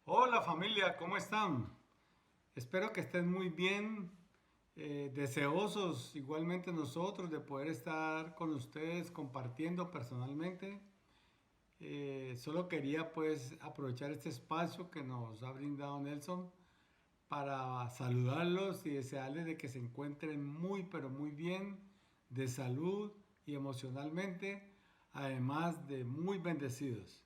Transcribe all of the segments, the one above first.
Hola familia, ¿cómo están? Espero que estén muy bien, deseosos igualmente nosotros de poder estar con ustedes compartiendo personalmente. Solo quería pues aprovechar este espacio que nos ha brindado Nelson para saludarlos y desearles de que se encuentren muy pero muy bien de salud y emocionalmente, además de muy bendecidos.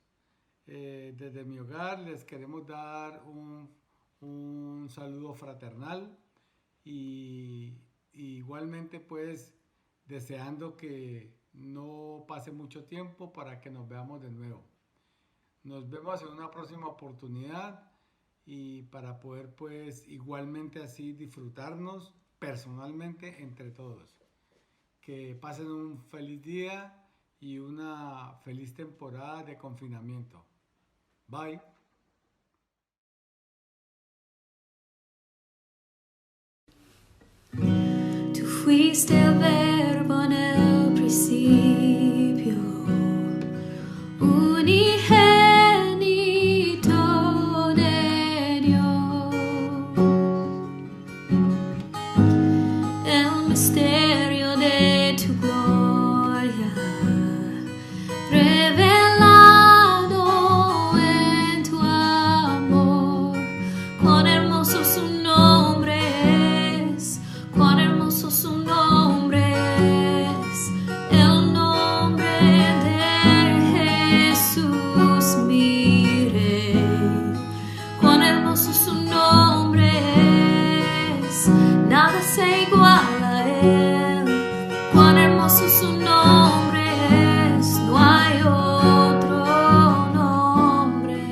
Desde mi hogar les queremos dar un saludo fraternal y igualmente pues deseando que no pase mucho tiempo para que nos veamos de nuevo. Nos vemos en una próxima oportunidad y para poder pues igualmente así disfrutarnos personalmente entre todos. Que pasen un feliz día y una feliz temporada de confinamiento. Bye. Tú fuiste el verbo en el principio, unigénito de Dios. El misterio de tu gloria revelado en tu amor. Cuán hermoso su nombre es, cuán hermoso su nombre es, el nombre de Jesús mire. Cuán hermoso su nombre es, nada se iguala a él. Cuán hermoso su nombre es, no hay otro nombre.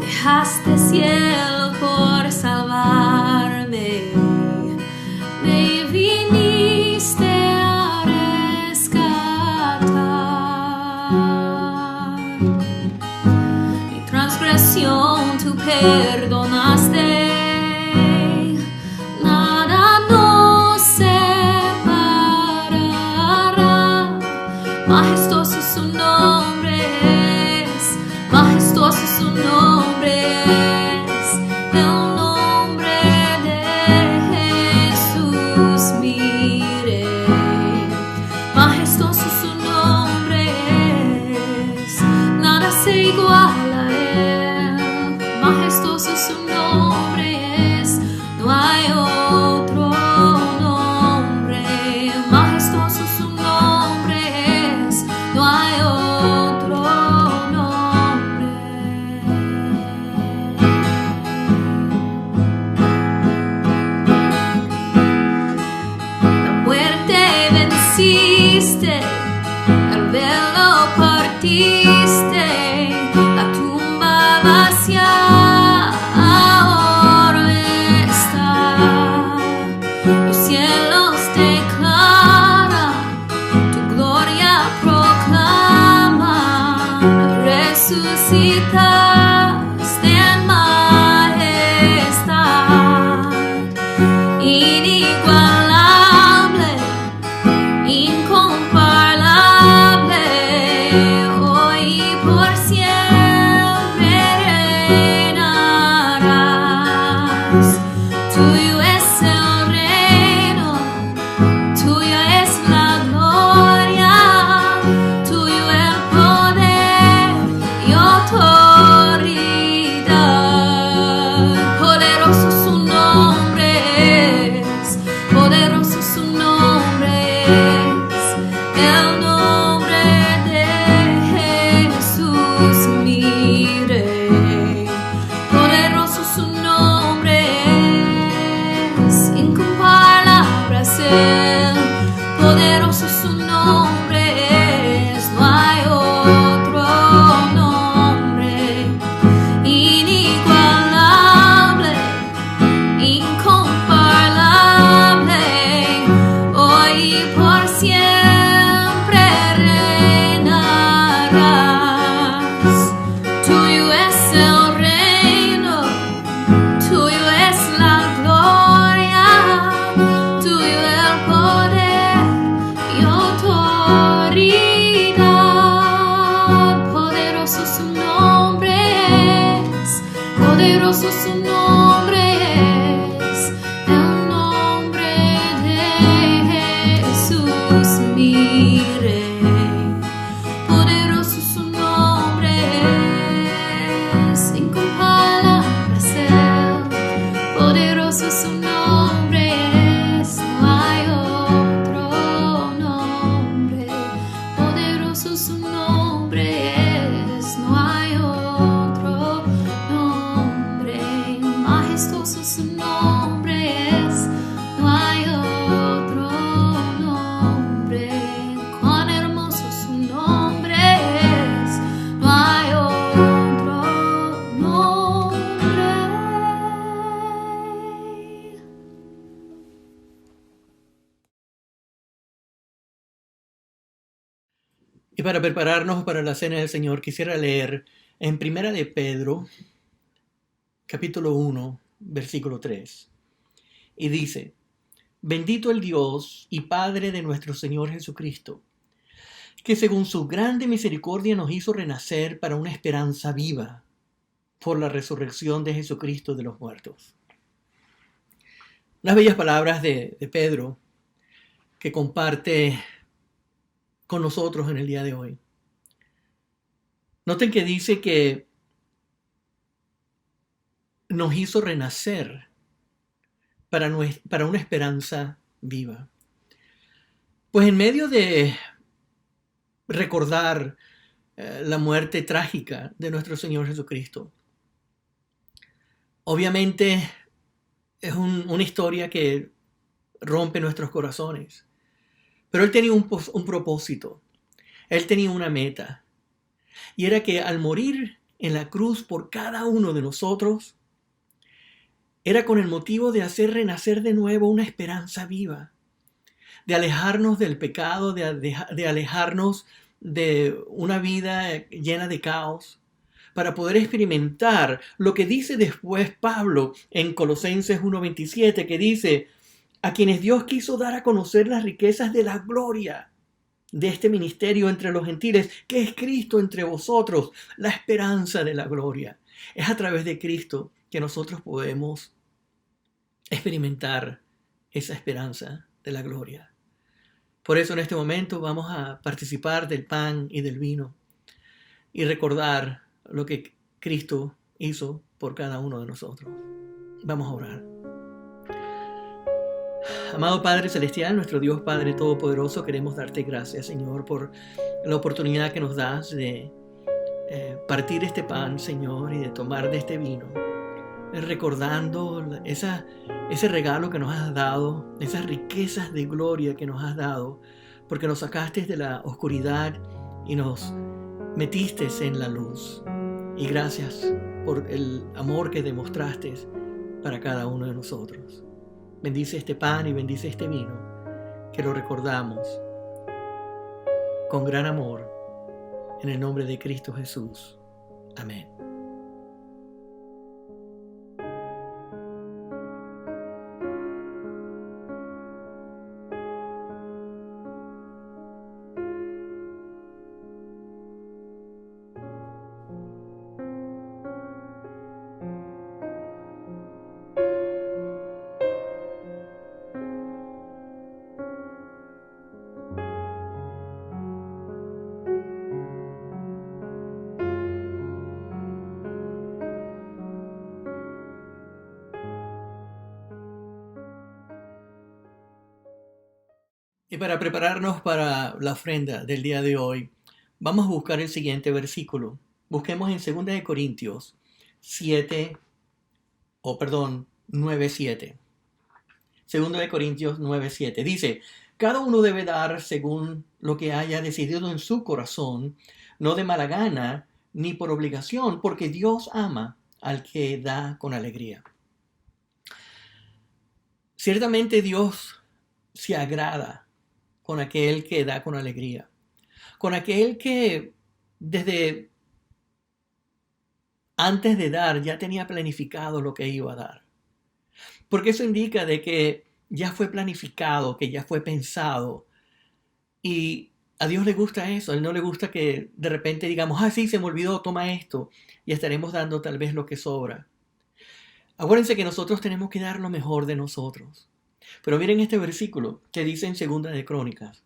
Dejaste cielo por salvarme, me viniste a rescatar. Mi transgresión tú perdonaste, nada nos separará. Majestuoso su nombre es, majestuoso su nombre es, el nombre de Jesús mire. Majestuoso su nombre es, nada se iguala a él. Majestuoso su nombre es, no hay otro nombre. Majestuoso su nombre es, no hay otro nombre. La muerte venciste, el velo partiste, la tumba vacía ahora está. Los cielos declaran, tu gloria proclaman, resucitaste en majestad, inigualable, incomparable, hoy y por siempre reinarás. Tuyo es el reino, tuya es la gloria, tuyo el poder y autoridad. Poderoso su nombre es, poderoso Poderoso su nombre es, el nombre de Jesús mi Rey. Poderoso su nombre es, sin comparación. Poderoso su nombre es, no hay otro nombre. Poderoso su nombre es, no hay otro nombre. Majestuoso su nombre es, no hay otro nombre. Cuán hermoso su nombre es, no hay otro nombre. Y para prepararnos para la cena del Señor, quisiera leer en Primera de Pedro, capítulo 1, versículo 3. Y dice: Bendito el Dios y Padre de nuestro Señor Jesucristo, que según su grande misericordia nos hizo renacer para una esperanza viva por la resurrección de Jesucristo de los muertos. Unas bellas palabras de Pedro que comparte con nosotros en el día de hoy. Noten que dice que nos hizo renacer para una esperanza viva. Pues en medio de recordar la muerte trágica de nuestro Señor Jesucristo, obviamente es una historia que rompe nuestros corazones. Pero Él tenía un propósito. Él tenía una meta. Y era que al morir en la cruz por cada uno de nosotros, era con el motivo de hacer renacer de nuevo una esperanza viva. De alejarnos del pecado, de alejarnos de una vida llena de caos, para poder experimentar lo que dice después Pablo en Colosenses 1:27, que dice: a quienes Dios quiso dar a conocer las riquezas de la gloria de este ministerio entre los gentiles, que es Cristo entre vosotros, la esperanza de la gloria. Es a través de Cristo que nosotros podemos experimentar esa esperanza de la gloria. Por eso en este momento vamos a participar del pan y del vino y recordar lo que Cristo hizo por cada uno de nosotros. Vamos a orar. Amado Padre Celestial, nuestro Dios Padre Todopoderoso, queremos darte gracias, Señor, por la oportunidad que nos das de partir este pan, Señor, y de tomar de este vino, recordando ese regalo que nos has dado, esas riquezas de gloria que nos has dado, porque nos sacaste de la oscuridad y nos metiste en la luz. Y gracias por el amor que demostraste para cada uno de nosotros. Bendice este pan y bendice este vino, que lo recordamos con gran amor, en el nombre de Cristo Jesús. Amén. Y para prepararnos para la ofrenda del día de hoy, vamos a buscar el siguiente versículo. Busquemos en 2 Corintios 9:7. 2 Corintios 9:7. Dice: cada uno debe dar según lo que haya decidido en su corazón, no de mala gana ni por obligación, porque Dios ama al que da con alegría. Ciertamente Dios se agrada con aquel que da con alegría, con aquel que desde antes de dar ya tenía planificado lo que iba a dar. Porque eso indica de que ya fue planificado, que ya fue pensado. Y a Dios le gusta eso. A Él no le gusta que de repente digamos: sí, se me olvidó, toma esto. Y estaremos dando tal vez lo que sobra. Acuérdense que nosotros tenemos que dar lo mejor de nosotros. Pero miren este versículo que dice en 2 de Crónicas,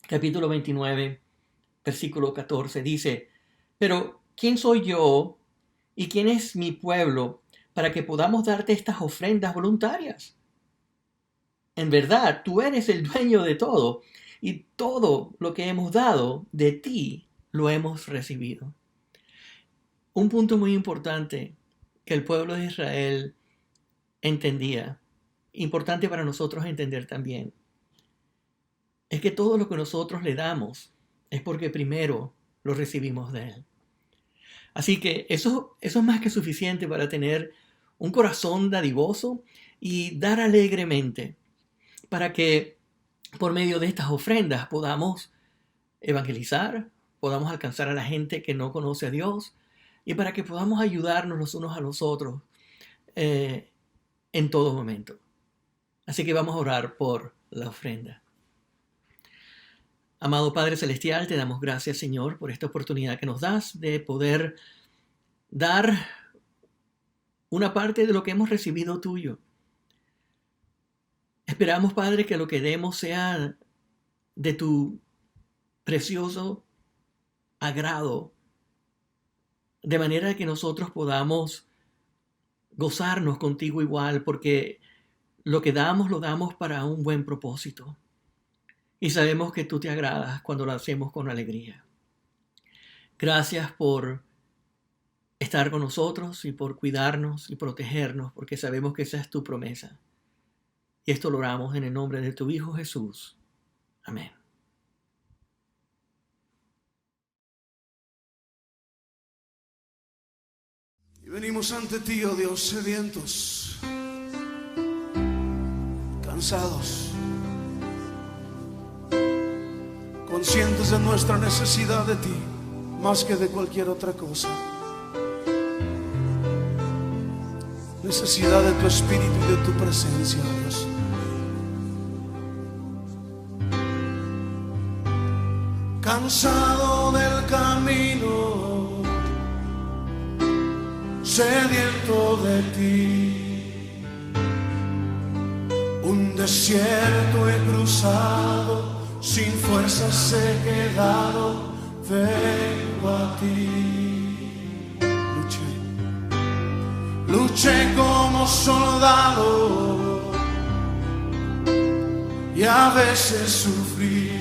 capítulo 29, versículo 14. Dice, pero ¿quién soy yo y quién es mi pueblo para que podamos darte estas ofrendas voluntarias? En verdad, tú eres el dueño de todo y todo lo que hemos dado de ti lo hemos recibido. Un punto muy importante que el pueblo de Israel entendía, importante para nosotros entender también, es que todo lo que nosotros le damos es porque primero lo recibimos de Él. Así que eso es más que suficiente para tener un corazón dadivoso y dar alegremente, para que por medio de estas ofrendas podamos evangelizar, podamos alcanzar a la gente que no conoce a Dios y para que podamos ayudarnos los unos a los otros en todo momento. Así que vamos a orar por la ofrenda. Amado Padre Celestial, te damos gracias, Señor, por esta oportunidad que nos das de poder dar una parte de lo que hemos recibido tuyo. Esperamos, Padre, que lo que demos sea de tu precioso agrado, de manera que nosotros podamos gozarnos contigo igual, porque lo que damos lo damos para un buen propósito. Y sabemos que tú te agradas cuando lo hacemos con alegría. Gracias por estar con nosotros y por cuidarnos y protegernos, porque sabemos que esa es tu promesa. Y esto lo oramos en el nombre de tu Hijo Jesús. Amén. Y venimos ante ti, oh Dios, sedientos, cansados, conscientes de nuestra necesidad de ti, más que de cualquier otra cosa. Necesidad de tu espíritu y de tu presencia, Dios. Cansado del camino, sediento de ti, un desierto he cruzado, sin fuerzas he quedado, vengo a ti. Luché como soldado y a veces sufrí.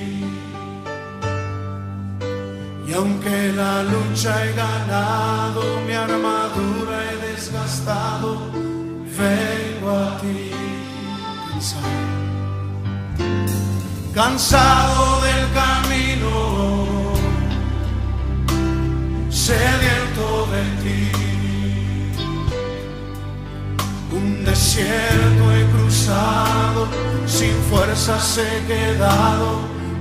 Y aunque la lucha he ganado, mi armadura he desgastado, vengo a ti cansado del camino, sediento de ti. Un desierto he cruzado, sin fuerzas he quedado,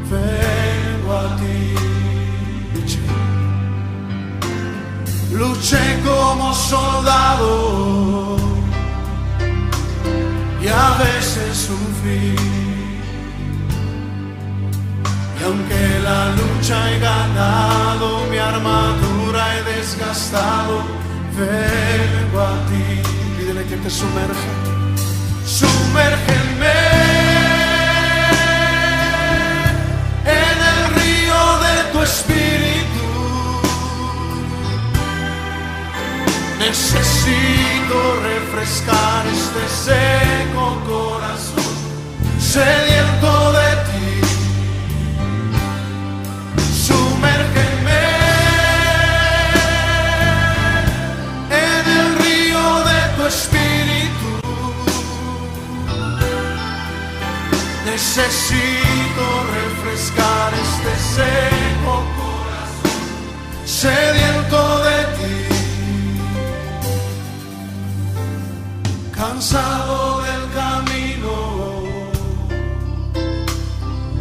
vengo a ti. Luché como soldado y a veces sufrí. Y aunque la lucha he ganado, mi armadura he desgastado, vengo a ti. Pídele que te sumerja. Sumérgeme en el río de tu espíritu. Necesito refrescar este seco corazón, sediento de ti. Sumérgeme en el río de tu espíritu. Necesito refrescar este seco corazón, sediento de ti. Cansado del camino,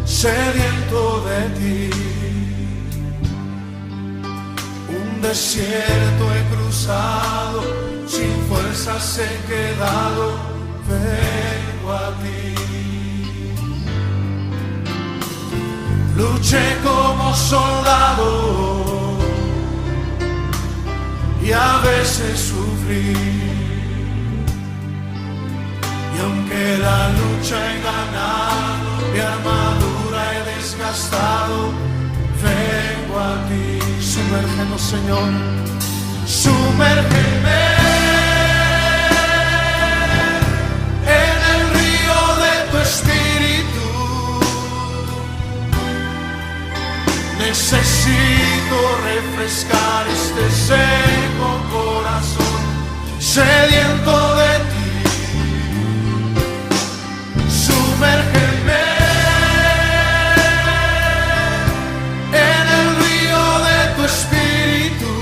sediento de ti. Un desierto he cruzado, sin fuerzas he quedado, vengo a ti. Luché como soldado y a veces sufrí. Y aunque la lucha he ganado, mi armadura he desgastado, vengo a ti. Sumérgenos, Señor, sumérgeme en el río de tu espíritu. Necesito refrescar este seco corazón sediento de ti. Sumérgeme en el río de tu espíritu.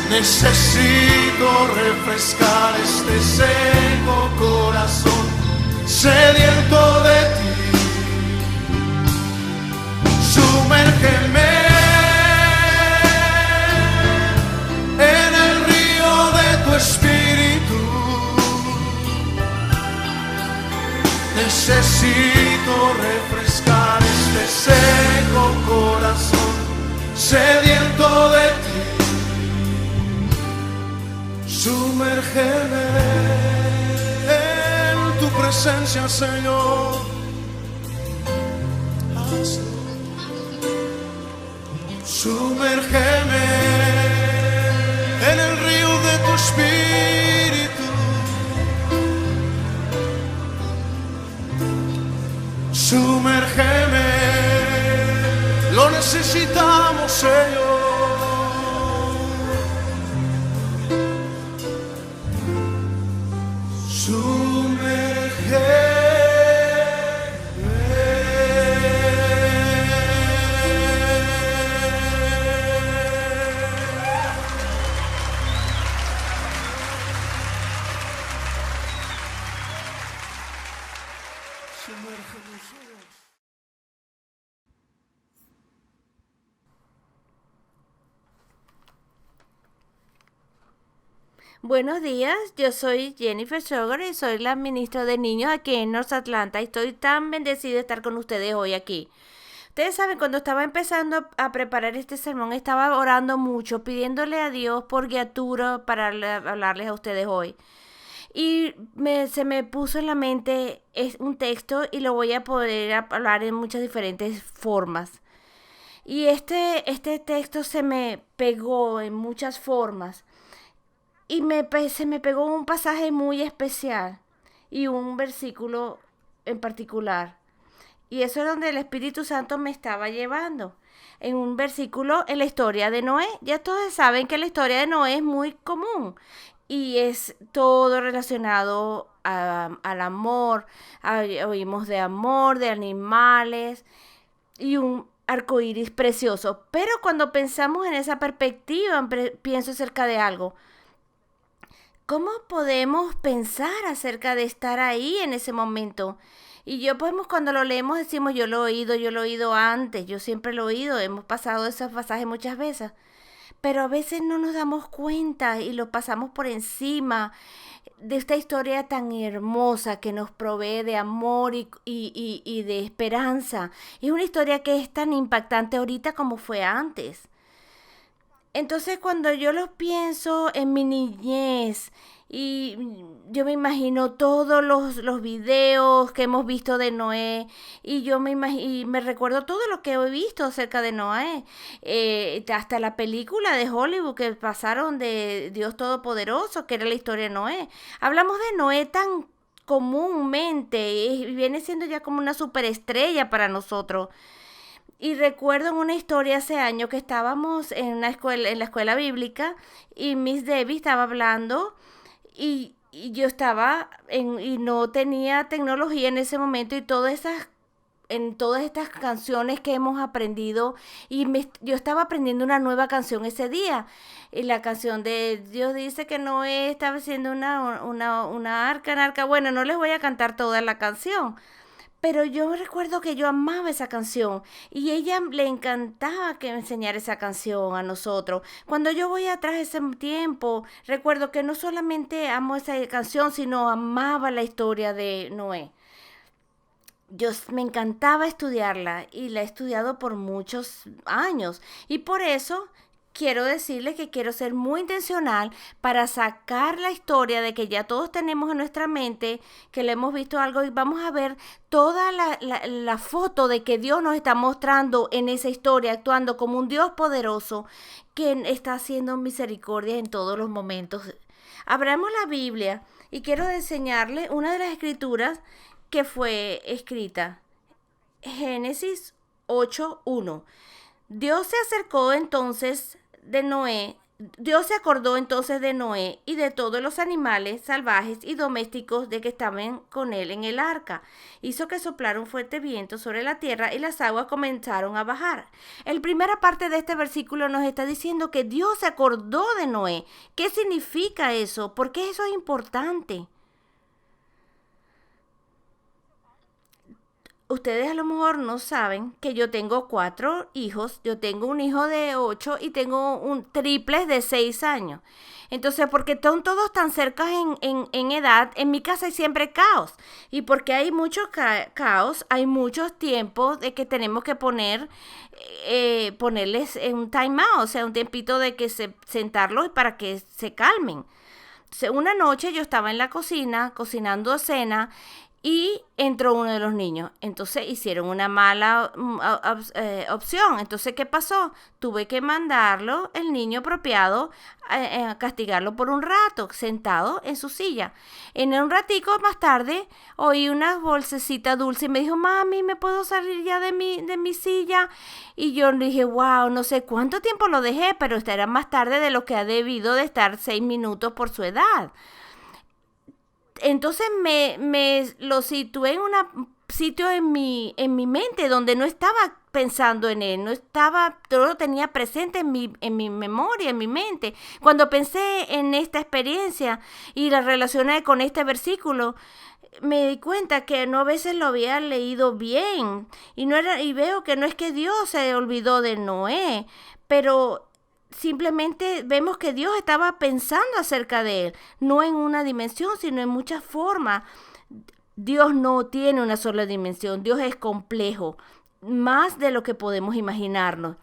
Necesito refrescar este seco corazón sediento de ti. Sumérgeme en el río de tu espíritu. Necesito refrescar este seco corazón sediento de ti. Sumérgeme en tu presencia, Señor. Sumérgeme en el río de tu espíritu. Sumérgeme, lo necesitamos, Señor. Buenos días, yo soy Jennifer Sugar y soy la ministra de niños aquí en North Atlanta y estoy tan bendecida de estar con ustedes hoy aquí. Ustedes saben, cuando estaba empezando a preparar este sermón, estaba orando mucho, pidiéndole a Dios por guiatura para hablarles a ustedes hoy. Y se me puso en la mente un texto y lo voy a poder hablar en muchas diferentes formas. Y este texto se me pegó en muchas formas. Y se me pegó un pasaje muy especial y un versículo en particular. Y eso es donde el Espíritu Santo me estaba llevando. En un versículo en la historia de Noé. Ya todos saben que la historia de Noé es muy común. Y es todo relacionado al amor. Oímos de amor, de animales y un arcoíris precioso. Pero cuando pensamos en esa perspectiva, pienso acerca de algo. ¿Cómo podemos pensar acerca de estar ahí en ese momento? Y cuando lo leemos decimos, yo lo he oído antes, yo siempre lo he oído, hemos pasado esos pasajes muchas veces. Pero a veces no nos damos cuenta y lo pasamos por encima de esta historia tan hermosa que nos provee de amor y de esperanza. Es una historia que es tan impactante ahorita como fue antes. Entonces cuando yo lo pienso en mi niñez y yo me imagino todos los videos que hemos visto de Noé y me recuerdo todo lo que he visto acerca de Noé, hasta la película de Hollywood que pasaron de Dios Todopoderoso, que era la historia de Noé. Hablamos de Noé tan comúnmente y viene siendo ya como una superestrella para nosotros. Y recuerdo en una historia hace años que estábamos en la escuela bíblica y Miss Debbie estaba hablando y yo estaba y no tenía tecnología en ese momento y todas estas canciones que hemos aprendido y yo estaba aprendiendo una nueva canción ese día. Y la canción de Dios dice que Noé estaba haciendo una arca. Bueno, no les voy a cantar toda la canción. Pero yo recuerdo que yo amaba esa canción y ella le encantaba que me enseñara esa canción a nosotros. Cuando yo voy atrás de ese tiempo, recuerdo que no solamente amo esa canción, sino amaba la historia de Noé. Me encantaba estudiarla y la he estudiado por muchos años y por eso quiero decirles que quiero ser muy intencional para sacar la historia de que ya todos tenemos en nuestra mente, que le hemos visto algo y vamos a ver toda la foto de que Dios nos está mostrando en esa historia, actuando como un Dios poderoso que está haciendo misericordia en todos los momentos. Abramos la Biblia y quiero enseñarles una de las escrituras que fue escrita. Génesis 8:1. Dios se acordó entonces de Noé y de todos los animales salvajes y domésticos de que estaban con él en el arca. Hizo que soplara un fuerte viento sobre la tierra y las aguas comenzaron a bajar. La primera parte de este versículo nos está diciendo que Dios se acordó de Noé. ¿Qué significa eso? ¿Por qué eso es importante? Ustedes a lo mejor no saben que yo tengo 4 hijos. Yo tengo un hijo de 8 y tengo un triples de 6 años. Entonces, porque son todos tan cerca en edad, en mi casa hay siempre caos. Y porque hay mucho caos, hay muchos tiempos de que tenemos que ponerles un time out, o sea, un tiempito de que sentarlos para que se calmen. Entonces, una noche yo estaba en la cocina, cocinando cena, y entró uno de los niños. Entonces hicieron una mala opción. Entonces, ¿qué pasó? Tuve que mandarlo, el niño apropiado, a castigarlo por un rato, sentado en su silla. En un ratico más tarde, oí una bolsecita dulce y me dijo, mami, ¿me puedo salir ya de mi silla? Y yo le dije, wow, no sé cuánto tiempo lo dejé, pero era más tarde de lo que ha debido de estar 6 minutos por su edad. Entonces me lo situé en un sitio en mi mente donde no estaba pensando en él, todo lo tenía presente en mi memoria, en mi mente. Cuando pensé en esta experiencia y la relacioné con este versículo, me di cuenta que no a veces lo había leído bien y veo que no es que Dios se olvidó de Noé, pero simplemente vemos que Dios estaba pensando acerca de él, no en una dimensión, sino en muchas formas. Dios no tiene una sola dimensión, Dios es complejo, más de lo que podemos imaginarnos.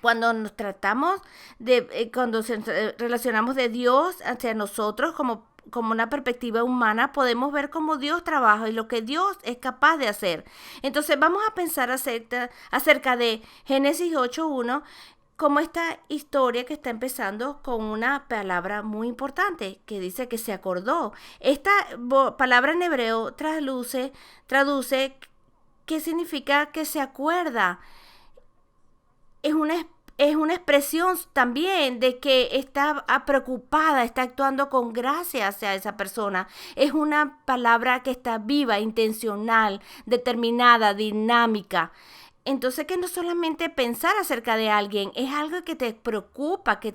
Cuando nos relacionamos de Dios hacia nosotros como una perspectiva humana, podemos ver cómo Dios trabaja y lo que Dios es capaz de hacer. Entonces vamos a pensar acerca de Génesis 8:1, como esta historia que está empezando con una palabra muy importante que dice que se acordó. Esta palabra en hebreo traduce qué significa que se acuerda. Es una expresión también de que está preocupada, está actuando con gracia hacia esa persona. Es una palabra que está viva, intencional, determinada, dinámica. Entonces, que no solamente pensar acerca de alguien, es algo que te preocupa, que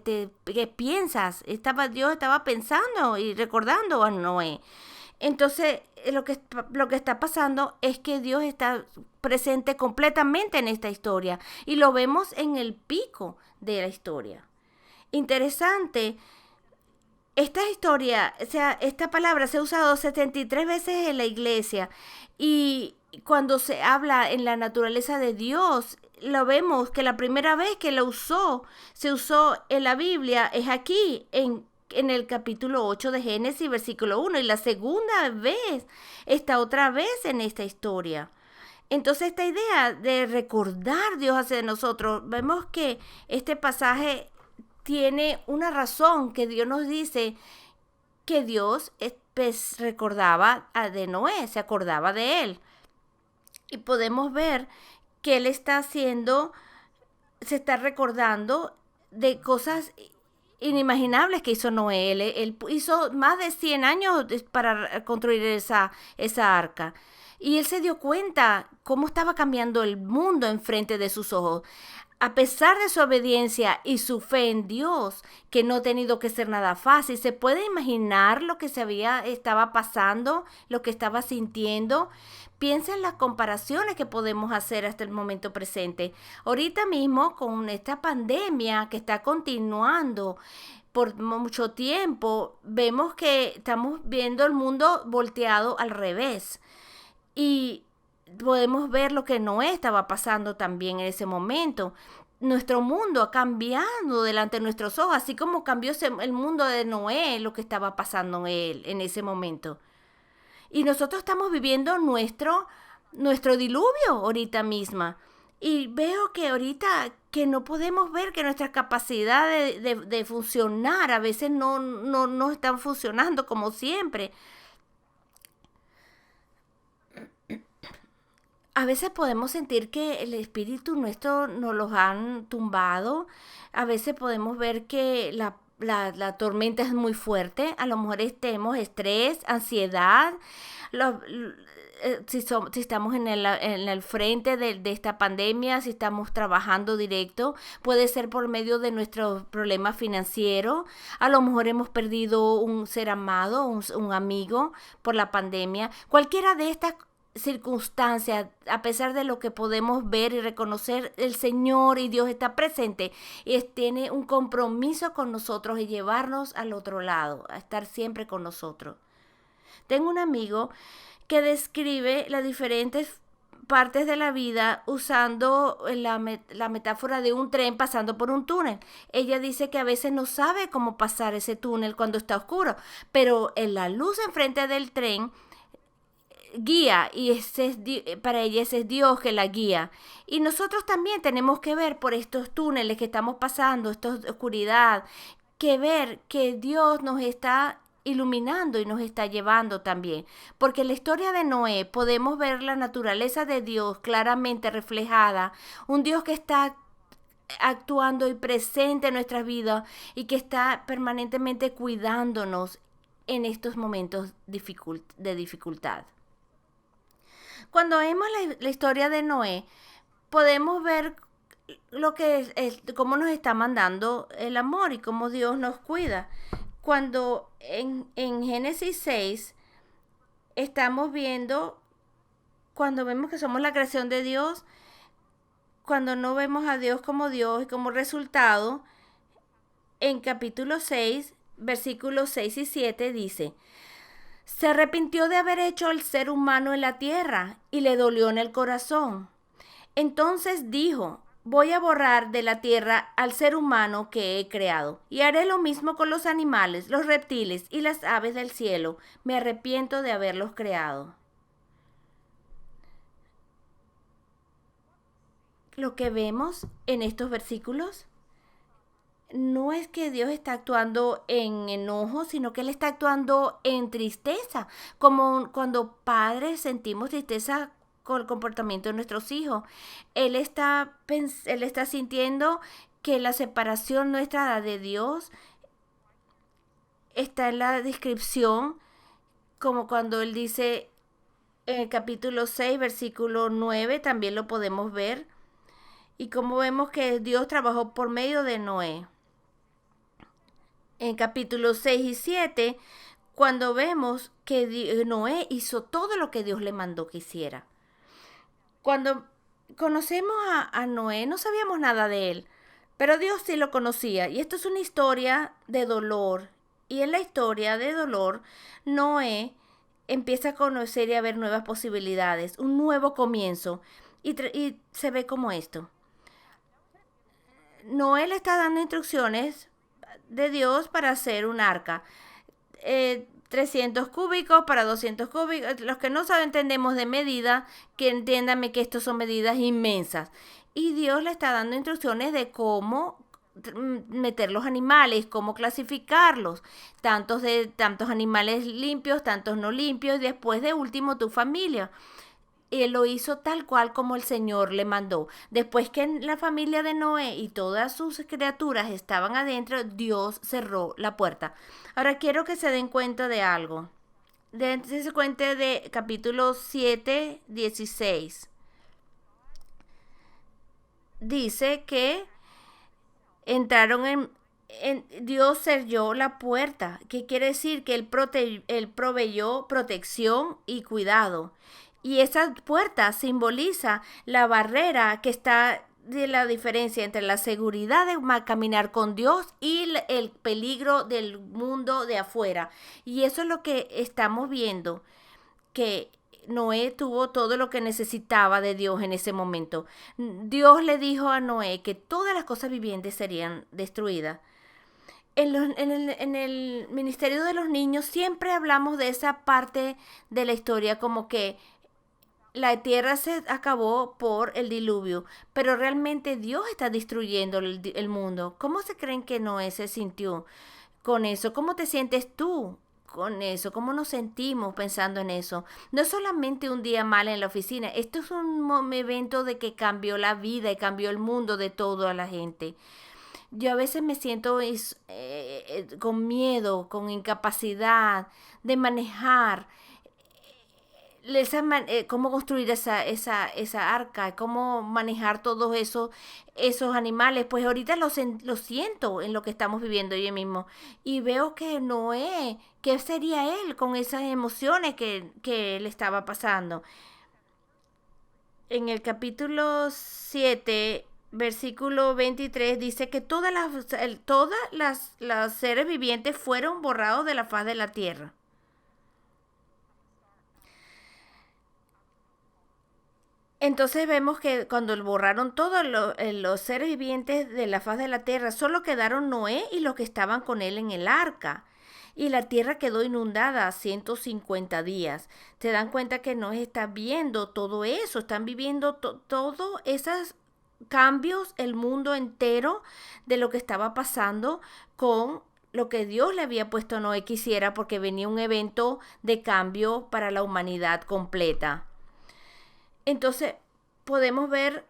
piensas. Dios estaba pensando y recordando a Noé. Entonces, lo que está pasando es que Dios está presente completamente en esta historia y lo vemos en el pico de la historia. Interesante. Esta historia, o sea, esta palabra se ha usado 73 veces en la iglesia y cuando se habla en la naturaleza de Dios, lo vemos que la primera vez que se usó en la Biblia es aquí, en el capítulo 8 de Génesis, versículo 1, y la segunda vez está otra vez en esta historia. Entonces, esta idea de recordar Dios hacia nosotros, vemos que este pasaje tiene una razón, que Dios nos dice que Dios recordaba de Noé, se acordaba de él. Y podemos ver que él se está recordando de cosas inimaginables que hizo Noé. Él hizo más de 100 años para construir esa arca. Y él se dio cuenta cómo estaba cambiando el mundo enfrente de sus ojos. A pesar de su obediencia y su fe en Dios, que no ha tenido que ser nada fácil, ¿se puede imaginar lo que estaba pasando, lo que estaba sintiendo? Piensa en las comparaciones que podemos hacer hasta el momento presente. Ahorita mismo, con esta pandemia que está continuando por mucho tiempo, vemos que estamos viendo el mundo volteado al revés. Y podemos ver lo que Noé estaba pasando también en ese momento. nuestro mundo ha cambiado delante de nuestros ojos, así como cambió el mundo de Noé, lo que estaba pasando en ese momento. Y nosotros estamos viviendo nuestro diluvio ahorita misma. Y veo que ahorita que no podemos ver que nuestra capacidad de funcionar a veces no están funcionando como siempre. A veces podemos sentir que el espíritu nuestro nos los han tumbado. A veces podemos ver que la tormenta es muy fuerte. A lo mejor tenemos estrés, ansiedad. Si estamos en el frente de esta pandemia, si estamos trabajando directo, puede ser por medio de nuestros problemas financieros. A lo mejor hemos perdido un ser amado, un amigo por la pandemia. Cualquiera de estas circunstancias, a pesar de lo que podemos ver y reconocer, el Señor y Dios está presente y tiene un compromiso con nosotros y llevarnos al otro lado, a estar siempre con nosotros. Tengo un amigo que describe las diferentes partes de la vida usando la metáfora de un tren pasando por un túnel. Ella dice que a veces no sabe cómo pasar ese túnel cuando está oscuro, pero en la luz enfrente del tren guía, y para ella ese es Dios que la guía. Y nosotros también tenemos que ver por estos túneles que estamos pasando, esta oscuridad, que ver que Dios nos está iluminando y nos está llevando también, porque en la historia de Noé podemos ver la naturaleza de Dios claramente reflejada, un Dios que está actuando y presente en nuestras vidas y que está permanentemente cuidándonos en estos momentos de dificultad. Cuando vemos la historia de Noé, podemos ver lo que cómo nos está mandando el amor y cómo Dios nos cuida. Cuando en Génesis 6 estamos viendo, cuando vemos que somos la creación de Dios, cuando no vemos a Dios como Dios y como resultado, en capítulo 6, versículos 6 y 7 dice: se arrepintió de haber hecho al ser humano en la tierra y le dolió en el corazón. Entonces dijo: voy a borrar de la tierra al ser humano que he creado, y haré lo mismo con los animales, los reptiles y las aves del cielo. Me arrepiento de haberlos creado. Lo que vemos en estos versículos no es que Dios está actuando en enojo, sino que Él está actuando en tristeza, como cuando padres sentimos tristeza con el comportamiento de nuestros hijos. Él está sintiendo que la separación nuestra de Dios está en la descripción, como cuando Él dice en el capítulo 6, versículo 9, también lo podemos ver, y como vemos que Dios trabajó por medio de Noé. En capítulos 6 y 7, cuando vemos que Noé hizo todo lo que Dios le mandó que hiciera. Cuando conocemos a Noé, no sabíamos nada de él, pero Dios sí lo conocía. Y esto es una historia de dolor. Y en la historia de dolor, Noé empieza a conocer y a ver nuevas posibilidades, un nuevo comienzo. Y se ve como esto. Noé le está dando instrucciones de Dios para hacer un arca. 300 cúbicos para 200 cúbicos. Los que no saben, entendemos de medida, que entiéndame que estos son medidas inmensas. Y Dios le está dando instrucciones de cómo meter los animales, cómo clasificarlos. Tantos animales limpios, tantos no limpios, y después de último tu familia. Él lo hizo tal cual como el Señor le mandó. Después que la familia de Noé y todas sus criaturas estaban adentro, Dios cerró la puerta. Ahora quiero que se den cuenta de algo. Dense cuenta de capítulo 7, 16. Dice que entraron Dios cerró la puerta. ¿Qué quiere decir? Que Él proveyó protección y cuidado. Y esa puerta simboliza la barrera que está de la diferencia entre la seguridad de caminar con Dios y el peligro del mundo de afuera. Y eso es lo que estamos viendo, que Noé tuvo todo lo que necesitaba de Dios en ese momento. Dios le dijo a Noé que todas las cosas vivientes serían destruidas. En el ministerio de los niños siempre hablamos de esa parte de la historia, como que la tierra se acabó por el diluvio, pero realmente Dios está destruyendo el mundo. ¿Cómo se creen que Noé se sintió con eso? ¿Cómo te sientes tú con eso? ¿Cómo nos sentimos pensando en eso? No es solamente un día mal en la oficina, esto es un evento de que cambió la vida y cambió el mundo de toda la gente. Yo a veces me siento con miedo, con incapacidad de manejar cómo construir esa arca, cómo manejar todos esos animales. Pues ahorita lo siento en lo que estamos viviendo yo mismo. Y veo que Noé, ¿qué sería él con esas emociones que le estaba pasando? En el capítulo 7, versículo 23, dice que todas las seres vivientes fueron borrados de la faz de la tierra. Entonces vemos que cuando borraron todos los seres vivientes de la faz de la tierra, solo quedaron Noé y los que estaban con él en el arca. Y la tierra quedó inundada 150 días. Se dan cuenta que Noé está viendo todo eso, están viviendo todos esos cambios, el mundo entero de lo que estaba pasando con lo que Dios le había puesto a Noé que hiciera, porque venía un evento de cambio para la humanidad completa. Entonces, podemos ver,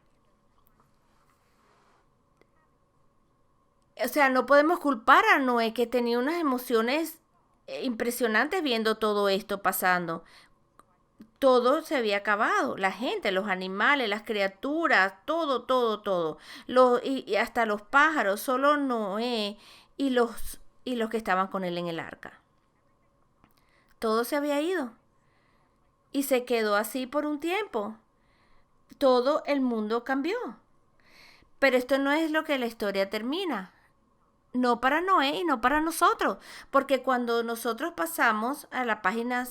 o sea, no podemos culpar a Noé, que tenía unas emociones impresionantes viendo todo esto pasando. Todo se había acabado, la gente, los animales, las criaturas, todo. Y hasta los pájaros, solo Noé y los que estaban con él en el arca. Todo se había ido. Y se quedó así por un tiempo. Todo el mundo cambió. Pero esto no es lo que la historia termina. No para Noé y no para nosotros. Porque cuando nosotros pasamos a la página,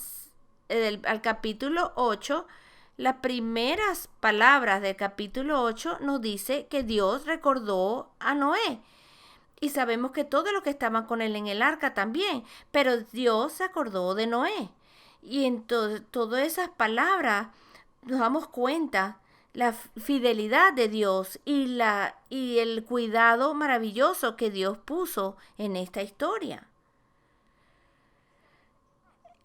al capítulo 8, las primeras palabras del capítulo 8 nos dice que Dios recordó a Noé. Y sabemos que todos los que estaban con él en el arca también. Pero Dios se acordó de Noé. Y en todas esas palabras nos damos cuenta la fidelidad de Dios y el cuidado maravilloso que Dios puso en esta historia.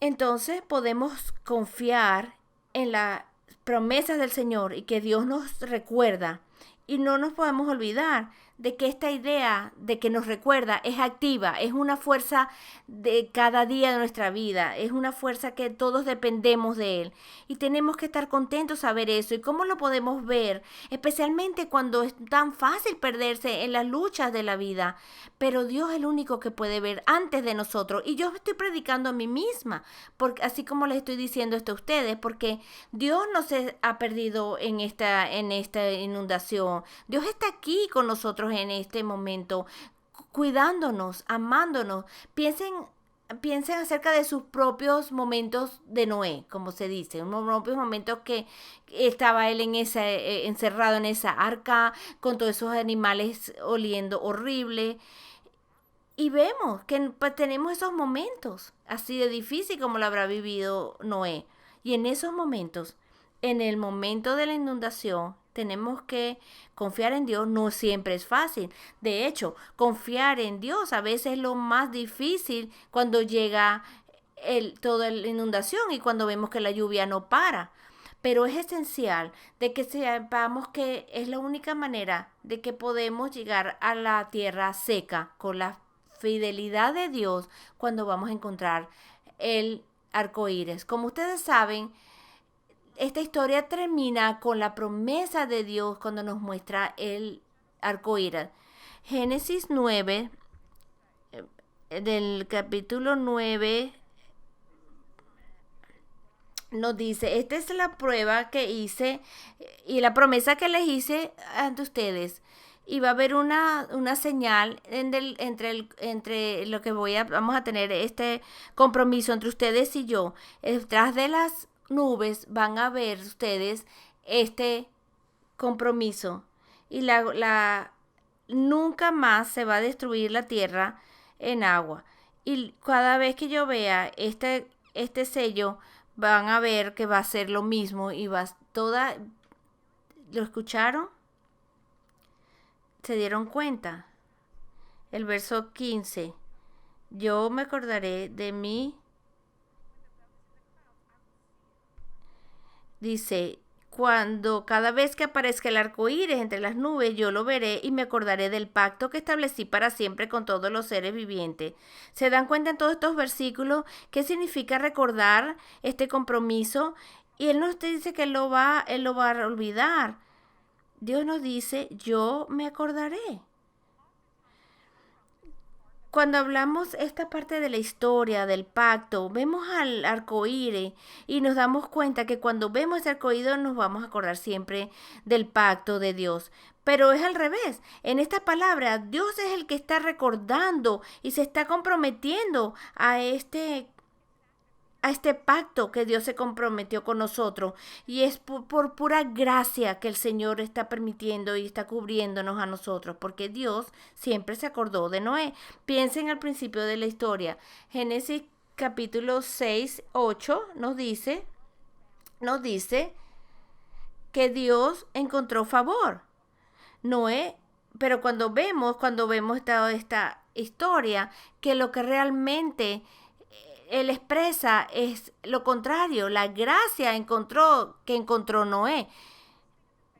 Entonces podemos confiar en las promesas del Señor y que Dios nos recuerda. Y no nos podemos olvidar de que esta idea de que nos recuerda es activa, es una fuerza de cada día de nuestra vida, es una fuerza que todos dependemos de Él. Y tenemos que estar contentos a ver eso. ¿Y cómo lo podemos ver? Especialmente cuando es tan fácil perderse en las luchas de la vida. Pero Dios es el único que puede ver antes de nosotros. Y yo estoy predicando a mí misma, porque, así como les estoy diciendo esto a ustedes, porque Dios no se ha perdido en esta inundación. Dios está aquí con nosotros en este momento, cuidándonos, amándonos. Piensen acerca de sus propios momentos de Noé, como se dice, unos propios momentos que estaba él encerrado en esa arca, con todos esos animales oliendo horrible. Y vemos que tenemos esos momentos así de difícil como lo habrá vivido Noé. Y en esos momentos, en el momento de la inundación, tenemos que confiar en Dios. No siempre es fácil. De hecho, confiar en Dios a veces es lo más difícil cuando llega toda la inundación y cuando vemos que la lluvia no para. Pero es esencial de que sepamos que es la única manera de que podemos llegar a la tierra seca con la fidelidad de Dios cuando vamos a encontrar el arco iris. Como ustedes saben, esta historia termina con la promesa de Dios cuando nos muestra el arco iris. Génesis 9, del capítulo 9, nos dice: esta es la prueba que hice y la promesa que les hice ante ustedes. Y va a haber una señal entre lo que vamos a tener este compromiso entre ustedes y yo. Detrás de las nubes van a ver ustedes este compromiso. Y nunca más se va a destruir la tierra en agua. Y cada vez que yo vea este sello, van a ver que va a ser lo mismo y ¿lo escucharon? ¿Se dieron cuenta? El verso 15. Yo me acordaré de mí. Dice, cada vez que aparezca el arco iris entre las nubes, yo lo veré y me acordaré del pacto que establecí para siempre con todos los seres vivientes. ¿Se dan cuenta en todos estos versículos qué significa recordar este compromiso? Y Él nos dice que Él lo va a olvidar. Dios nos dice, yo me acordaré. Cuando hablamos esta parte de la historia, del pacto, vemos al arcoíris y nos damos cuenta que cuando vemos ese arcoíris nos vamos a acordar siempre del pacto de Dios. Pero es al revés. En esta palabra, Dios es el que está recordando y se está comprometiendo a este pacto que Dios se comprometió con nosotros. Y es por pura gracia que el Señor está permitiendo y está cubriéndonos a nosotros, porque Dios siempre se acordó de Noé. Piensen al principio de la historia. Génesis capítulo 6, 8 nos dice que Dios encontró favor. Noé, pero cuando vemos esta historia, que lo que realmente Él expresa es lo contrario, la gracia que encontró Noé,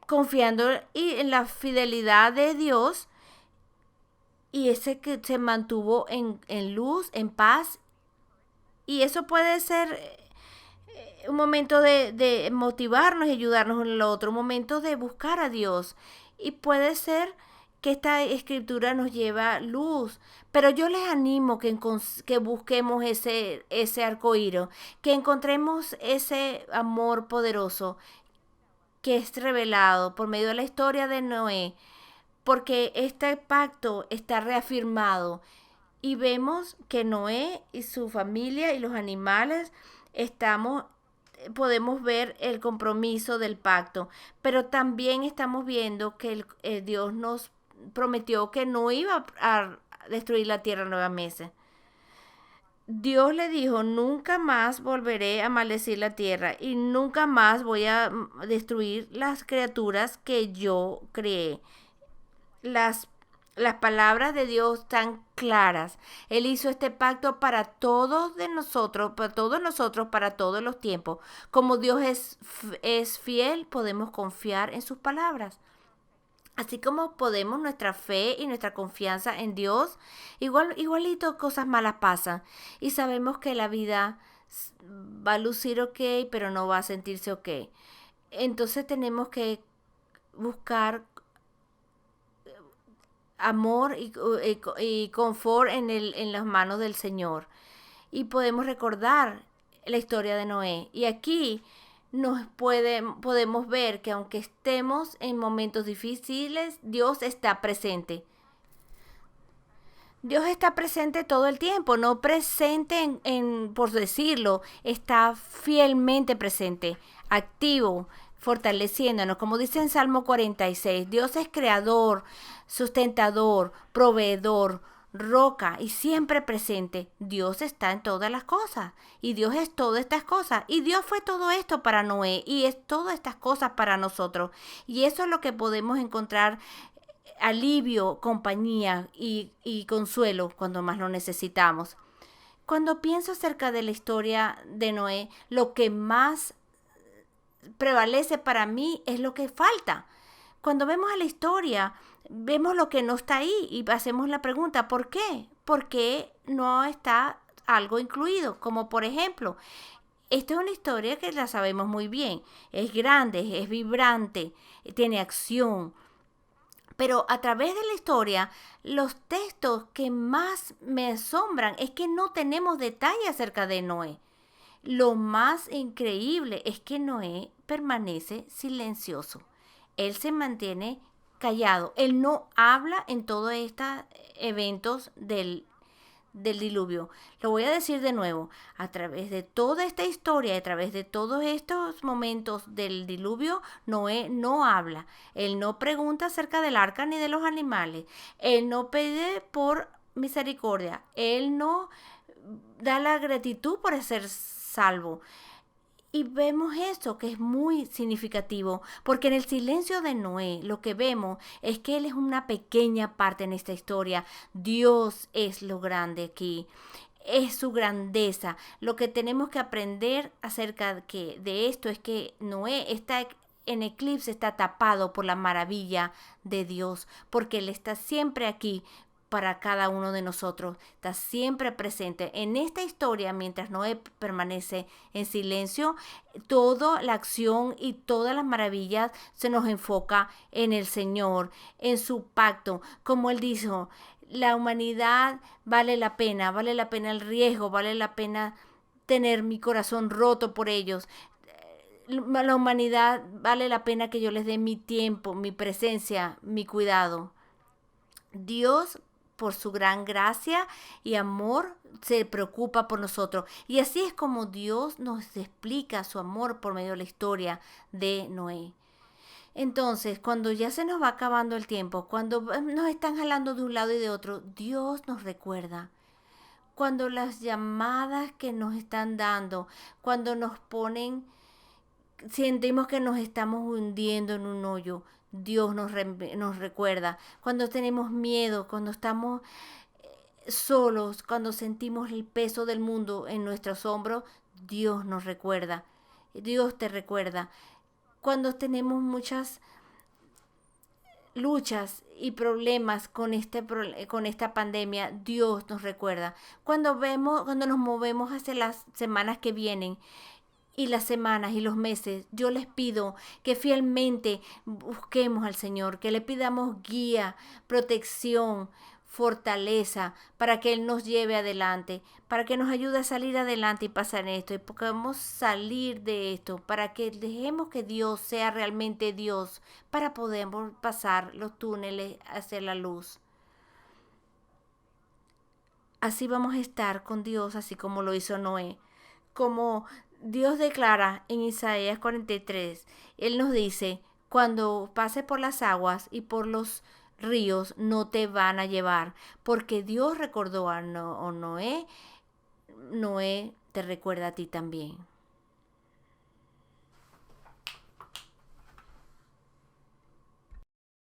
confiando en la fidelidad de Dios, y ese que se mantuvo en luz, en paz. Y eso puede ser un momento de motivarnos y ayudarnos en el otro, un momento de buscar a Dios. Y puede ser que esta escritura nos lleva luz, pero yo les animo que busquemos ese arcoíris, que encontremos ese amor poderoso que es revelado por medio de la historia de Noé, porque este pacto está reafirmado y vemos que Noé y su familia y los animales podemos ver el compromiso del pacto, pero también estamos viendo que Dios nos prometió que no iba a destruir la tierra nuevamente. Dios le dijo, nunca más volveré a maldecir la tierra y nunca más voy a destruir las criaturas que yo creé. Las palabras de Dios están claras. Él hizo este pacto para todos nosotros, para todos los tiempos. Como Dios es fiel, podemos confiar en sus palabras. Así como podemos nuestra fe y nuestra confianza en Dios, igualito cosas malas pasan. Y sabemos que la vida va a lucir ok, pero no va a sentirse ok. Entonces tenemos que buscar amor y confort en las manos del Señor. Y podemos recordar la historia de Noé. Y aquí podemos ver que aunque estemos en momentos difíciles, Dios está presente. Dios está presente todo el tiempo, no presente por decirlo, está fielmente presente, activo, fortaleciéndonos. Como dice en Salmo 46, Dios es creador, sustentador, proveedor, roca y siempre presente. Dios está en todas las cosas y Dios es todas estas cosas y Dios fue todo esto para Noé y es todas estas cosas para nosotros, y eso es lo que podemos encontrar alivio, compañía y consuelo cuando más lo necesitamos. Cuando pienso acerca de la historia de Noé, lo que más prevalece para mí es lo que falta. Cuando vemos a la historia, vemos lo que no está ahí y hacemos la pregunta, ¿por qué? ¿Por qué no está algo incluido? Como por ejemplo, esta es una historia que la sabemos muy bien. Es grande, es vibrante, tiene acción. Pero a través de la historia, los textos que más me asombran es que no tenemos detalle acerca de Noé. Lo más increíble es que Noé permanece silencioso. Él se mantiene callado. Él no habla en todos estos eventos de del diluvio. Lo voy a decir de nuevo. A través de toda esta historia, a través de todos estos momentos del diluvio, Noé no habla. Él no pregunta acerca del arca ni de los animales. Él no pide por misericordia. Él no da la gratitud por ser salvo. Y vemos esto que es muy significativo, porque en el silencio de Noé lo que vemos es que él es una pequeña parte en esta historia. Dios es lo grande aquí, es su grandeza. Lo que tenemos que aprender acerca de esto es que Noé está en eclipse, está tapado por la maravilla de Dios, porque Él está siempre aquí para cada uno de nosotros, está siempre presente. En esta historia, mientras Noé permanece en silencio, toda la acción y todas las maravillas se nos enfoca en el Señor, en su pacto. Como Él dijo, la humanidad vale la pena el riesgo, vale la pena tener mi corazón roto por ellos. La humanidad vale la pena que yo les dé mi tiempo, mi presencia, mi cuidado. Dios, por su gran gracia y amor, se preocupa por nosotros. Y así es como Dios nos explica su amor por medio de la historia de Noé. Entonces, cuando ya se nos va acabando el tiempo, cuando nos están jalando de un lado y de otro, Dios nos recuerda. Cuando las llamadas que nos están dando, cuando nos ponen, sentimos que nos estamos hundiendo en un hoyo, Dios nos recuerda. Cuando tenemos miedo, cuando estamos solos, cuando sentimos el peso del mundo en nuestros hombros, Dios nos recuerda. Dios te recuerda. Cuando tenemos muchas luchas y problemas con esta pandemia, Dios nos recuerda. Cuando nos movemos hacia las semanas que vienen, y las semanas y los meses, yo les pido que fielmente busquemos al Señor, que le pidamos guía, protección, fortaleza, para que Él nos lleve adelante, para que nos ayude a salir adelante y pasar esto, y podamos salir de esto, para que dejemos que Dios sea realmente Dios, para poder pasar los túneles hacia la luz. Así vamos a estar con Dios, así como lo hizo Noé. Como Dios declara en Isaías 43, Él nos dice, cuando pases por las aguas y por los ríos no te van a llevar, porque Dios recordó a Noé, Noé te recuerda a ti también.